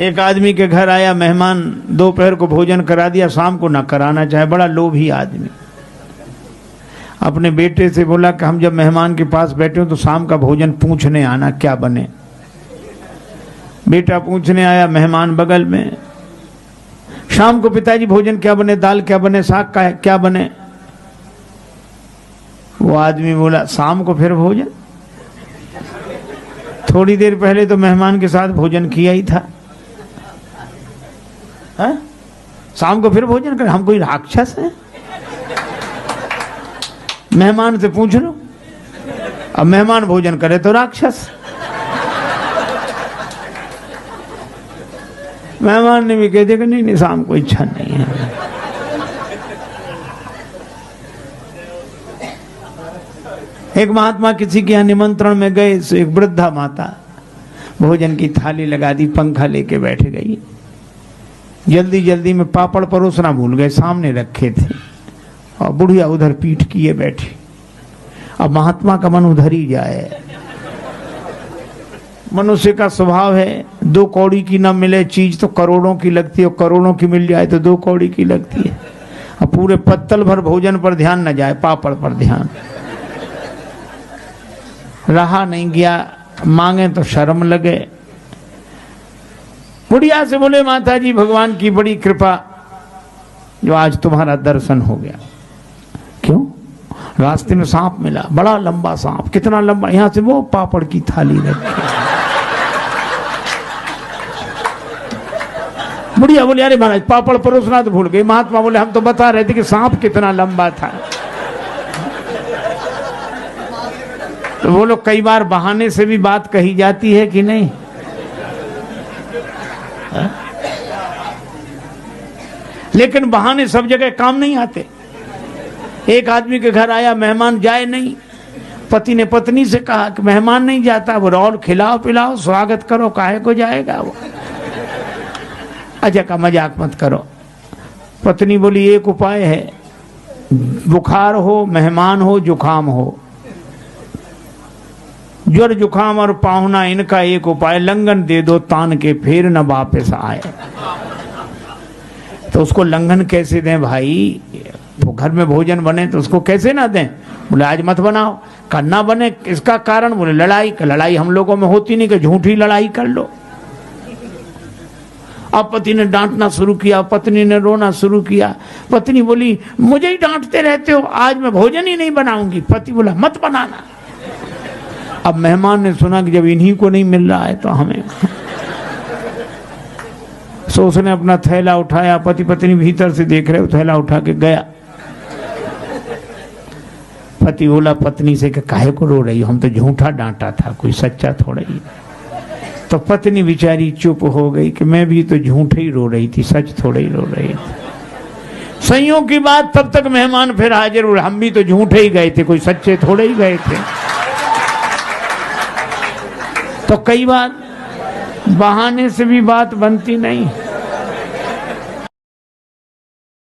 एक आदमी के घर आया मेहमान, दोपहर को भोजन करा दिया, शाम को ना कराना चाहे, बड़ा लोभी आदमी। अपने बेटे से बोला कि हम जब मेहमान के पास बैठे हो तो शाम का भोजन पूछने आना क्या बने। बेटा पूछने आया, मेहमान बगल में। शाम को पिताजी भोजन क्या बने, दाल क्या बने, साग का क्या बने। वो आदमी बोला शाम को फिर भोजन, थोड़ी देर पहले तो मेहमान के साथ भोजन किया ही था। है? शाम को फिर भोजन कर, हम कोई राक्षस हैं? मेहमान से पूछ लो, अब मेहमान भोजन करे तो राक्षस। मेहमान ने भी कह दिया कि नहीं शाम को इच्छा नहीं है। एक महात्मा किसी के यहाँ निमंत्रण में गए, तो एक वृद्धा माता भोजन की थाली लगा दी, पंखा लेके बैठ गई। जल्दी जल्दी में पापड़ परोसना भूल गए, सामने रखे थे, और बुढ़िया उधर पीठ किए बैठी। अब महात्मा का मन उधर ही जाए। मनुष्य का स्वभाव है, 2 कौड़ी की न मिले चीज तो करोड़ों की लगती है, और करोड़ों की मिल जाए तो 2 कौड़ी की लगती है। अब पूरे पत्तल भर भोजन पर ध्यान न जाए, पापड़ पर ध्यान। रहा नहीं गया, मांगे तो शर्म लगे। बुढ़िया से बोले माता जी भगवान की बड़ी कृपा जो आज तुम्हारा दर्शन हो गया। क्यों? रास्ते में सांप मिला, बड़ा लंबा सांप। कितना लंबा? यहां से वो पापड़ की थाली रखी। बुढ़िया बोले अरे महाराज पापड़ परोसना तो भूल गए। महात्मा बोले हम तो बता रहे थे कि सांप कितना लंबा था। तो बोलो कई बार बहाने से भी बात कही जाती है कि नहीं? लेकिन बहाने सब जगह काम नहीं आते। एक आदमी के घर आया मेहमान, जाए नहीं। पति ने पत्नी से कहा कि मेहमान नहीं जाता, वो और खिलाओ पिलाओ स्वागत करो, काहे को जाएगा वो। अच्छा का मजाक मत करो। पत्नी बोली एक उपाय है, बुखार हो, मेहमान हो, जुखाम हो, ज्वर जुखाम और पाहुना, इनका एक उपाय, लंगन दे दो तान के, फिर न वापस आए। तो उसको लंघन कैसे दें भाई? वो घर में भोजन बने तो उसको कैसे ना दें? बोले आज मत बनाओ। करना बने इसका कारण? बोले लड़ाई। लड़ाई हम लोगों में होती नहीं कि झूठी लड़ाई कर लो। अब पति ने डांटना शुरू किया, पत्नी ने रोना शुरू किया। पत्नी बोली मुझे ही डांटते रहते हो, आज मैं भोजन ही नहीं बनाऊंगी। पति बोला मत बनाना। अब मेहमान ने सुना कि जब इन्हीं को नहीं मिल रहा है तो हमें। सो उसने अपना थैला उठाया, पति पत्नी भीतर से देख रहे, थैला उठा के गया। पति बोला पत्नी से कि काहे को रो रही हो, हम तो झूठा डांटा था, कोई सच्चा थोड़ा ही। तो पत्नी बेचारी चुप हो गई कि मैं भी तो झूठे ही रो रही थी, सच थोड़े ही रो रही थी। सइयों की बात तब तक मेहमान फिर हाजिर हुए, हम भी तो झूठे ही गए थे, कोई सच्चे थोड़े ही गए थे। तो कई बार बहाने से भी बात बनती नहीं।